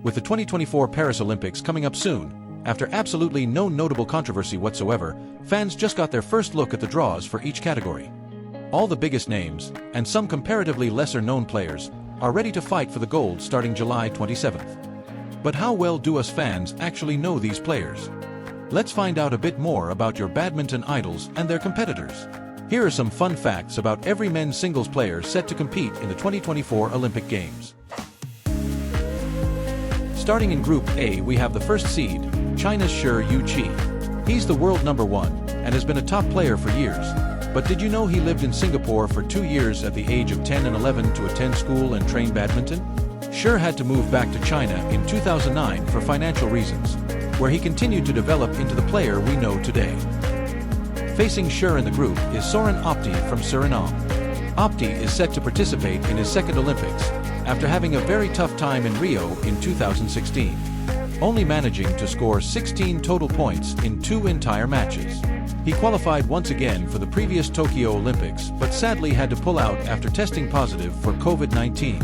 With the 2024 Paris Olympics coming up soon, after absolutely no notable controversy whatsoever, fans just got their first look at the draws for each category. All the biggest names, and some comparatively lesser-known players, are ready to fight for the gold starting July 27th. But how well do us fans actually know these players? Let's find out a bit more about your badminton idols and their competitors. Here are some fun facts about every men's singles player set to compete in the 2024 Olympic Games. Starting in Group A, we have the first seed, China's Shi Yu Qi. He's the world #1 and has been a top player for years. But did you know he lived in Singapore for 2 years at the age of 10 and 11 to attend school and train badminton? Shi had to move back to China in 2009 for financial reasons, where he continued to develop into the player we know today. Facing Shi in the group is Soren Opti from Suriname. Opti is set to participate in his second Olympics, after having a very tough time in Rio in 2016, only managing to score 16 total points in 2 entire matches. He qualified once again for the previous Tokyo Olympics, but sadly had to pull out after testing positive for COVID-19.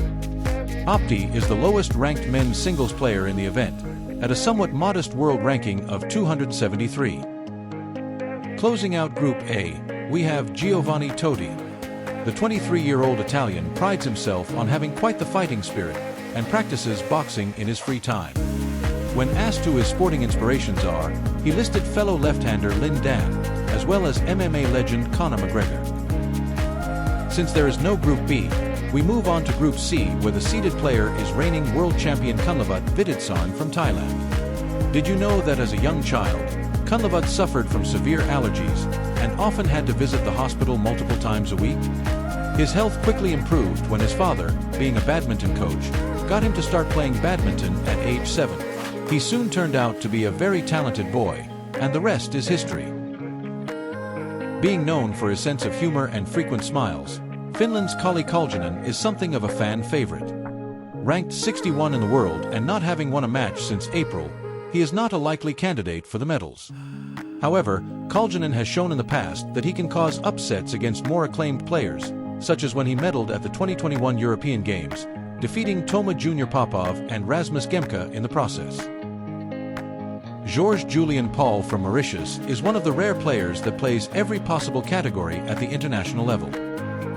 Opti is the lowest-ranked men's singles player in the event, at a somewhat modest world ranking of 273. Closing out Group A, we have Giovanni Toti. The 23-year-old Italian prides himself on having quite the fighting spirit and practices boxing in his free time. When asked who his sporting inspirations are, he listed fellow left-hander Lin Dan, as well as MMA legend Conor McGregor. Since there is no Group B, we move on to Group C, where the seeded player is reigning world champion Kunlavut Vitidsarn from Thailand. Did you know that as a young child, Kunlavut suffered from severe allergies and often had to visit the hospital multiple times a week? His health quickly improved when his father, being a badminton coach, got him to start playing badminton at age 7. He soon turned out to be a very talented boy, and the rest is history. Being known for his sense of humor and frequent smiles, Finland's Kalle Koljonen is something of a fan favorite. Ranked 61 in the world and not having won a match since April, he is not a likely candidate for the medals. However, Koljonen has shown in the past that he can cause upsets against more acclaimed players, such as when he medaled at the 2021 European Games, defeating Toma Junior Popov and Rasmus Gemka in the process. Georges Julien Paul from Mauritius is one of the rare players that plays every possible category at the international level.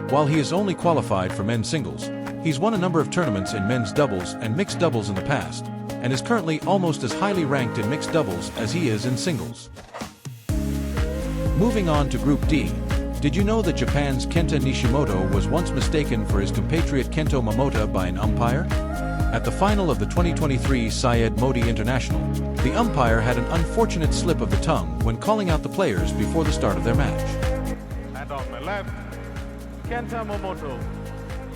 While he is only qualified for men's singles, he's won a number of tournaments in men's doubles and mixed doubles in the past, and is currently almost as highly ranked in mixed doubles as he is in singles. Moving on to Group D, did you know that Japan's Kenta Nishimoto was once mistaken for his compatriot Kento Momota by an umpire? At the final of the 2023 Syed Modi International, the umpire had an unfortunate slip of the tongue when calling out the players before the start of their match. And on the left, Kenta Momota,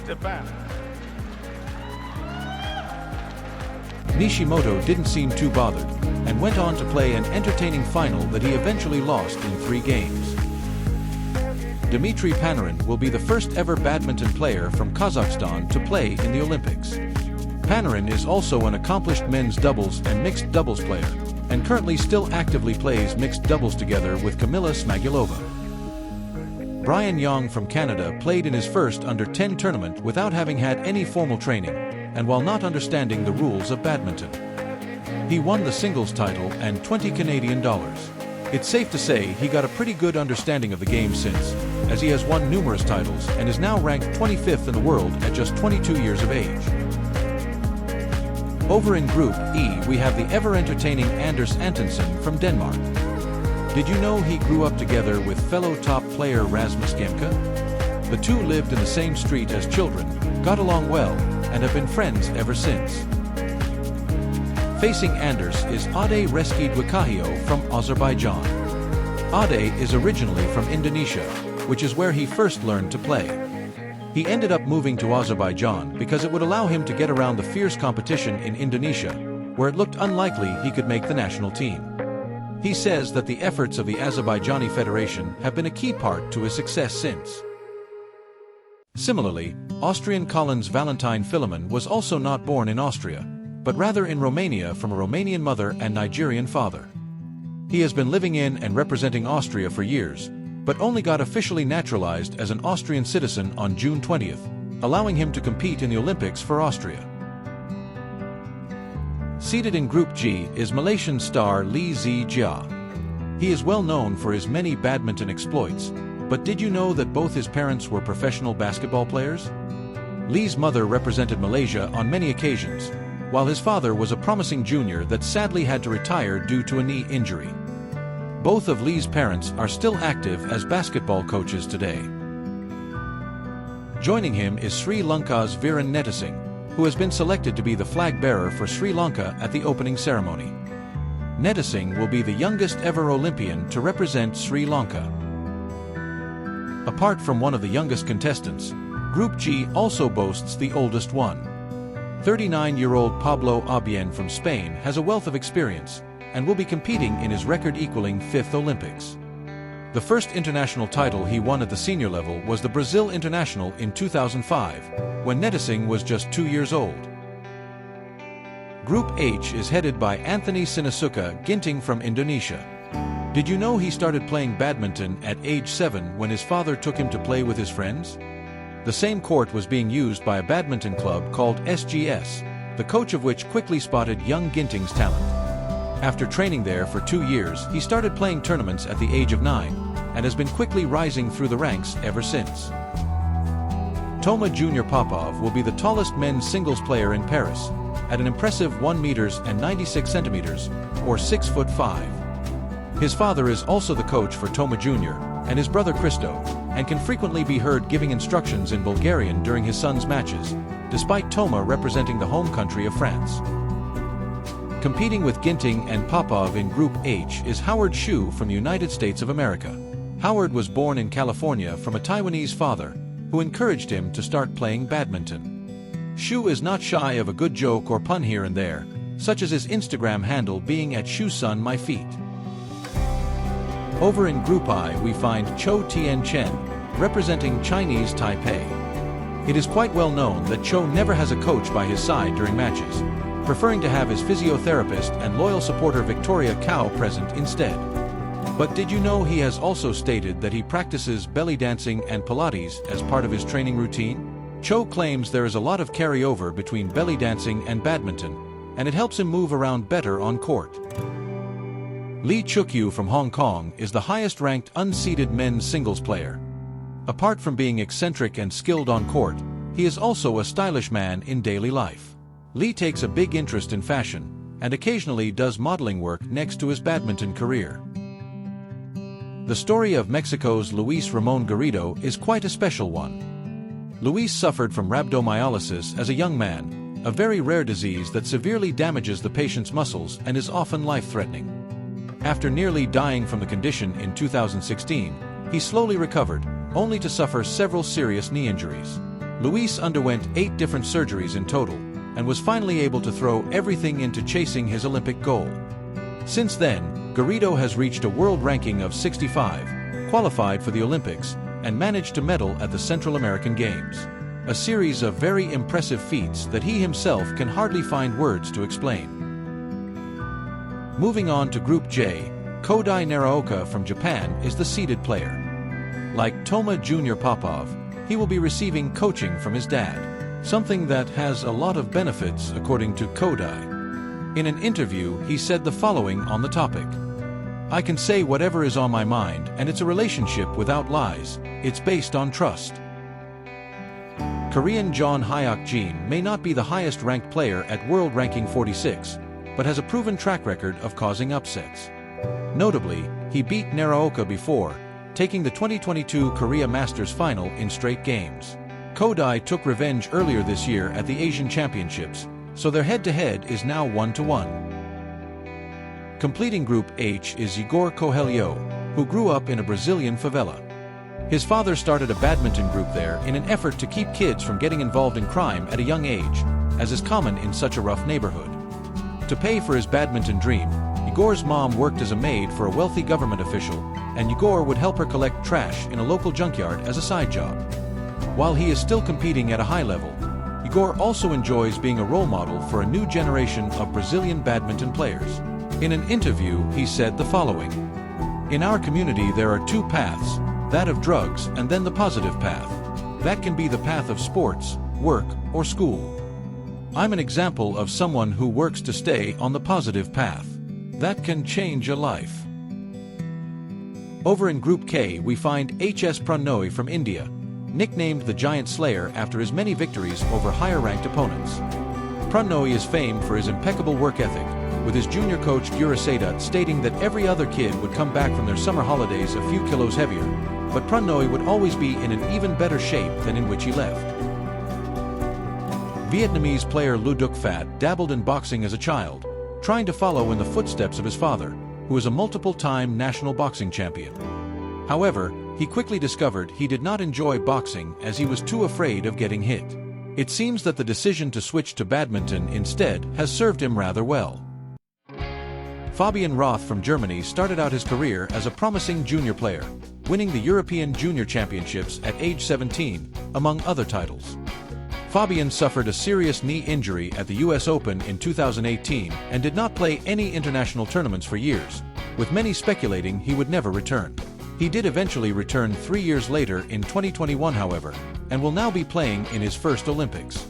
Japan. Nishimoto didn't seem too bothered, and went on to play an entertaining final that he eventually lost in 3 games. Dmitriy Panarin will be the first ever badminton player from Kazakhstan to play in the Olympics. Panarin is also an accomplished men's doubles and mixed doubles player, and currently still actively plays mixed doubles together with Kamila Smagulova. Brian Young from Canada played in his first under-10 tournament without having had any formal training, and while not understanding the rules of badminton. He won the singles title and $20 Canadian. It's safe to say he got a pretty good understanding of the game since, as he has won numerous titles and is now ranked 25th in the world at just 22 years of age. Over in Group E, we have the ever-entertaining Anders Antonsen from Denmark. Did you know he grew up together with fellow top player Rasmus Gemka? The two lived in the same street as children, got along well, and have been friends ever since. Facing Anders is Ade Resky Dwicahyo from Azerbaijan. Ade is originally from Indonesia, which is where he first learned to play. He ended up moving to Azerbaijan because it would allow him to get around the fierce competition in Indonesia, where it looked unlikely he could make the national team. He says that the efforts of the Azerbaijani Federation have been a key part to his success since. Similarly, Austrian Collins Valentine Filimon was also not born in Austria, but rather in Romania from a Romanian mother and Nigerian father. He has been living in and representing Austria for years, but only got officially naturalized as an Austrian citizen on June 20th, allowing him to compete in the Olympics for Austria. Seated in Group G is Malaysian star Zii Jia. He is well known for his many badminton exploits, but did you know that both his parents were professional basketball players? Lee's mother represented Malaysia on many occasions, while his father was a promising junior that sadly had to retire due to a knee injury. Both of Lee's parents are still active as basketball coaches today. Joining him is Sri Lanka's Viren Nettasinghe, who has been selected to be the flag bearer for Sri Lanka at the opening ceremony. Nettasinghe will be the youngest ever Olympian to represent Sri Lanka. Apart from one of the youngest contestants, Group G also boasts the oldest one. 39-year-old Pablo Abian from Spain has a wealth of experience and will be competing in his record-equaling 5th Olympics. The first international title he won at the senior level was the Brazil International in 2005, when Nettasinghe was just 2 years old. Group H is headed by Sinisuka Ginting from Indonesia. Did you know he started playing badminton at age 7 when his father took him to play with his friends? The same court was being used by a badminton club called SGS, the coach of which quickly spotted young Ginting's talent. After training there for 2 years, he started playing tournaments at the age of 9, and has been quickly rising through the ranks ever since. Toma Junior Popov will be the tallest men's singles player in Paris, at an impressive 1 meters and 96 centimeters, or 6'5". His father is also the coach for Toma Jr. and his brother Christo, and can frequently be heard giving instructions in Bulgarian during his son's matches, despite Toma representing the home country of France. Competing with Ginting and Popov in Group H is Howard Shu from the United States of America. Howard was born in California from a Taiwanese father, who encouraged him to start playing badminton. Shu is not shy of a good joke or pun here and there, such as his Instagram handle being at Shu-sun my feet. Over in Group I we find Chou Tien-chen, representing Chinese Taipei. It is quite well known that Chou never has a coach by his side during matches, preferring to have his physiotherapist and loyal supporter Victoria Cao present instead. But did you know he has also stated that he practices belly dancing and Pilates as part of his training routine? Chou claims there is a lot of carryover between belly dancing and badminton, and it helps him move around better on court. Cheuk Yiu from Hong Kong is the highest-ranked unseeded men's singles player. Apart from being eccentric and skilled on court, he is also a stylish man in daily life. Lee takes a big interest in fashion, and occasionally does modeling work next to his badminton career. The story of Mexico's Luis Ramon Garrido is quite a special one. Luis suffered from rhabdomyolysis as a young man, a very rare disease that severely damages the patient's muscles and is often life-threatening. After nearly dying from the condition in 2016, he slowly recovered, only to suffer several serious knee injuries. Luis underwent 8 different surgeries in total, and was finally able to throw everything into chasing his Olympic goal. Since then, Garrido has reached a world ranking of 65, qualified for the Olympics, and managed to medal at the Central American Games. A series of very impressive feats that he himself can hardly find words to explain. Moving on to Group J, Kodai Naraoka from Japan is the seeded player. Like Toma Junior Popov, he will be receiving coaching from his dad, something that has a lot of benefits according to Kodai. In an interview, he said the following on the topic: "I can say whatever is on my mind, and it's a relationship without lies. It's based on trust." Korean Jeon Hyeok-Jin may not be the highest-ranked player at world ranking 46, but has a proven track record of causing upsets. Notably, he beat Naraoka before, taking the 2022 Korea Masters final in straight games. Kodai took revenge earlier this year at the Asian Championships, so their head-to-head is now 1-1. Completing Group H is Ygor Coelho, who grew up in a Brazilian favela. His father started a badminton group there in an effort to keep kids from getting involved in crime at a young age, as is common in such a rough neighborhood. To pay for his badminton dream, Ygor's mom worked as a maid for a wealthy government official, and Ygor would help her collect trash in a local junkyard as a side job. While he is still competing at a high level, Ygor also enjoys being a role model for a new generation of Brazilian badminton players. In an interview, he said the following: "In our community there are 2 paths, that of drugs and then the positive path. That can be the path of sports, work, or school. I'm an example of someone who works to stay on the positive path. That can change a life. Over in Group K, we find HS Pranoy from India, nicknamed the Giant Slayer after his many victories over higher-ranked opponents. Pranoy is famed for his impeccable work ethic, with his junior coach Gura Sadat stating that every other kid would come back from their summer holidays a few kilos heavier, but Pranoy would always be in an even better shape than in which he left. Vietnamese player Duc Phat dabbled in boxing as a child, trying to follow in the footsteps of his father, who is a multiple-time national boxing champion. However, he quickly discovered he did not enjoy boxing as he was too afraid of getting hit. It seems that the decision to switch to badminton instead has served him rather well. Fabian Roth from Germany started out his career as a promising junior player, winning the European Junior Championships at age 17, among other titles. Fabian suffered a serious knee injury at the US Open in 2018 and did not play any international tournaments for years, with many speculating he would never return. He did eventually return 3 years later in 2021, however, and will now be playing in his first Olympics.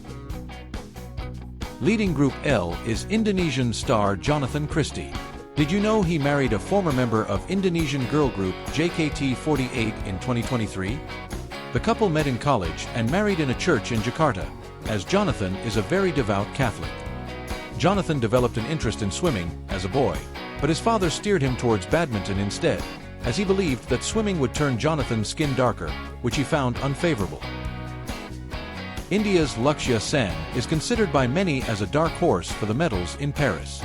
Leading Group L is Indonesian star Jonatan Christie. Did you know he married a former member of Indonesian girl group JKT48 in 2023? The couple met in college and married in a church in Jakarta, as Jonatan is a very devout Catholic. Jonatan developed an interest in swimming as a boy, but his father steered him towards badminton instead, as he believed that swimming would turn Jonathan's skin darker, which he found unfavorable. India's Lakshya Sen is considered by many as a dark horse for the medals in Paris.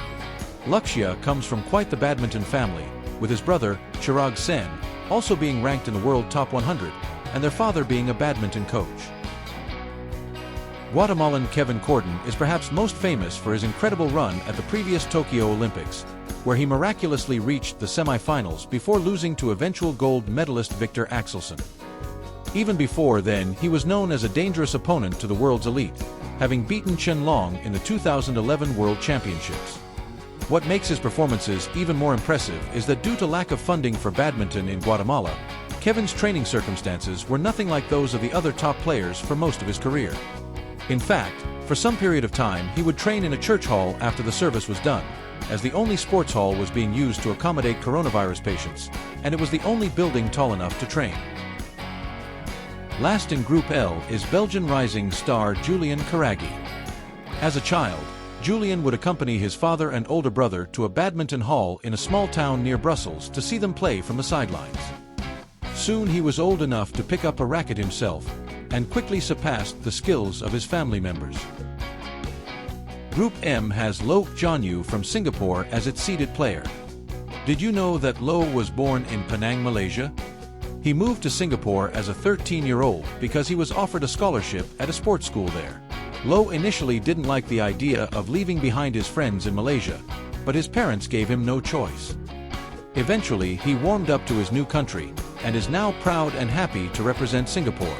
Lakshya comes from quite the badminton family, with his brother, Chirag Sen, also being ranked in the world top 100, and their father being a badminton coach. Guatemalan Kevin Corden is perhaps most famous for his incredible run at the previous Tokyo Olympics, where he miraculously reached the semi-finals before losing to eventual gold medalist Viktor Axelsen. Even before then, he was known as a dangerous opponent to the world's elite, having beaten Chen Long in the 2011 World Championships. What makes his performances even more impressive is that due to lack of funding for badminton in Guatemala, Kevin's training circumstances were nothing like those of the other top players for most of his career. In fact, for some period of time he would train in a church hall after the service was done, as the only sports hall was being used to accommodate coronavirus patients, and it was the only building tall enough to train. Last in Group L is Belgian rising star Julien Carraggi. As a child, Julien would accompany his father and older brother to a badminton hall in a small town near Brussels to see them play from the sidelines. Soon he was old enough to pick up a racket himself, and quickly surpassed the skills of his family members. Group M has Loh Kean Yew from Singapore as its seeded player. Did you know that Loh was born in Penang, Malaysia? He moved to Singapore as a 13-year-old because he was offered a scholarship at a sports school there. Loh initially didn't like the idea of leaving behind his friends in Malaysia, but his parents gave him no choice. Eventually, he warmed up to his new country, and is now proud and happy to represent Singapore.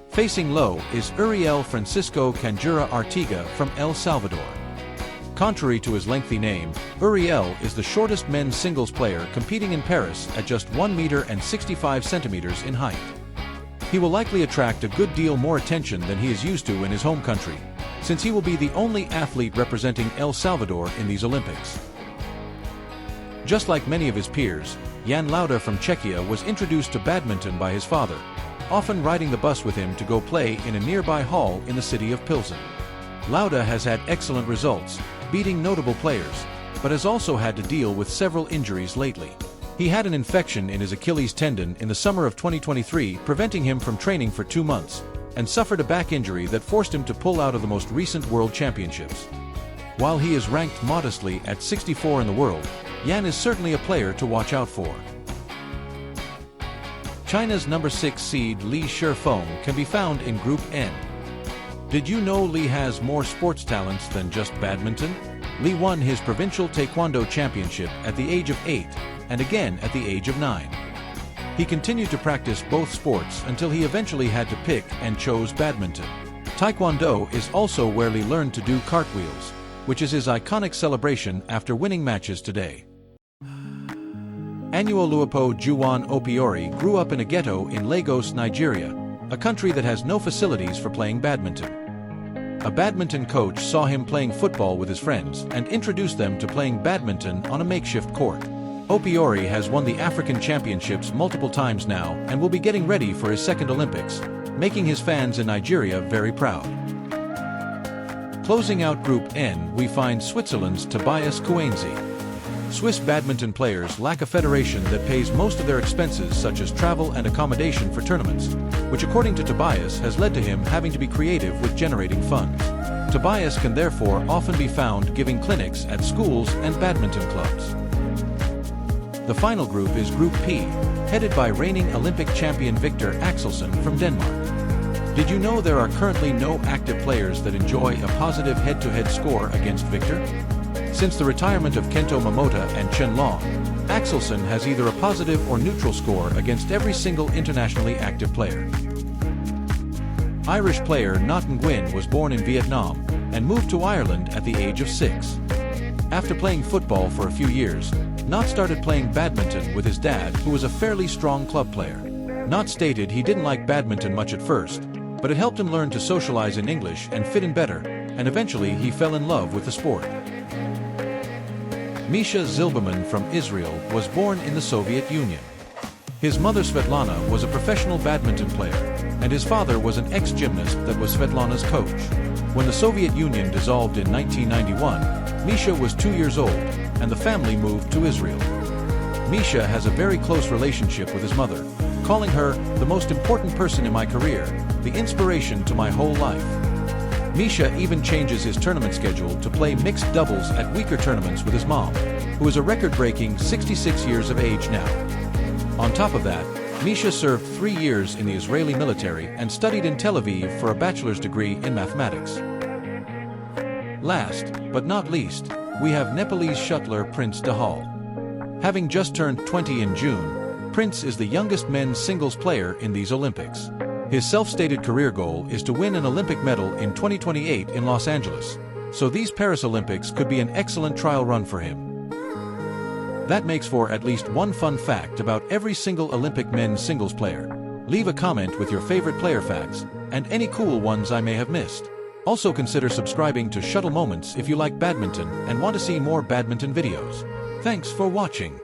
Facing Loh is Uriel Francisco Canjura Artiga from El Salvador. Contrary to his lengthy name, Uriel is the shortest men's singles player competing in Paris at just 1 meter and 65 centimeters in height. He will likely attract a good deal more attention than he is used to in his home country, since he will be the only athlete representing El Salvador in these Olympics. Just like many of his peers, Jan Lauda from Czechia was introduced to badminton by his father, often riding the bus with him to go play in a nearby hall in the city of Pilsen. Lauda has had excellent results, beating notable players, but has also had to deal with several injuries lately. He had an infection in his Achilles tendon in the summer of 2023, preventing him from training for 2 months, and suffered a back injury that forced him to pull out of the most recent World Championships. While he is ranked modestly at 64 in the world, Yan is certainly a player to watch out for. China's number 6 seed Li Shifeng can be found in Group N. Did you know Li has more sports talents than just badminton? Li won his provincial taekwondo championship at the age of 8, and again at the age of 9. He continued to practice both sports until he eventually had to pick and chose badminton. Taekwondo is also where Li learned to do cartwheels, which is his iconic celebration after winning matches today. Anuoluapo Juwan Opiori grew up in a ghetto in Lagos, Nigeria, a country that has no facilities for playing badminton. a badminton coach saw him playing football with his friends and introduced them to playing badminton on a makeshift court. Opiori has won the African Championships multiple times now and will be getting ready for his second Olympics, making his fans in Nigeria very proud. Closing out Group N, we find Switzerland's Tobias Kuenzi. Swiss badminton players lack a federation that pays most of their expenses such as travel and accommodation for tournaments, which according to Tobias has led to him having to be creative with generating funds. Tobias can therefore often be found giving clinics at schools and badminton clubs. The final group is Group P, headed by reigning Olympic champion Viktor Axelsen from Denmark. Did you know there are currently no active players that enjoy a positive head-to-head score against Viktor? Since the retirement of Kento Momota and Chen Long, Axelsen has either a positive or neutral score against every single internationally active player. Irish player Nhat Nguyen was born in Vietnam and moved to Ireland at the age of 6. After playing football for a few years, Nhat started playing badminton with his dad, who was a fairly strong club player. Nhat stated he didn't like badminton much at first, but it helped him learn to socialize in English and fit in better, and eventually he fell in love with the sport. Misha Zilberman from Israel was born in the Soviet Union. His mother Svetlana was a professional badminton player, and his father was an ex-gymnast that was Svetlana's coach. When the Soviet Union dissolved in 1991, Misha was 2 years old, and the family moved to Israel. Misha has a very close relationship with his mother, calling her the most important person in my career, the inspiration to my whole life. Misha even changes his tournament schedule to play mixed doubles at weaker tournaments with his mom, who is a record-breaking 66 years of age now. On top of that, Misha served 3 years in the Israeli military and studied in Tel Aviv for a bachelor's degree in mathematics. Last, but not least, we have Nepalese shuttler Prince Dahal. Having just turned 20 in June, Prince is the youngest men's singles player in these Olympics. His self-stated career goal is to win an Olympic medal in 2028 in Los Angeles, so these Paris Olympics could be an excellent trial run for him. That makes for at least one fun fact about every single Olympic men's singles player. Leave a comment with your favorite player facts, and any cool ones I may have missed. Also consider subscribing to Shuttle Moments if you like badminton and want to see more badminton videos. Thanks for watching.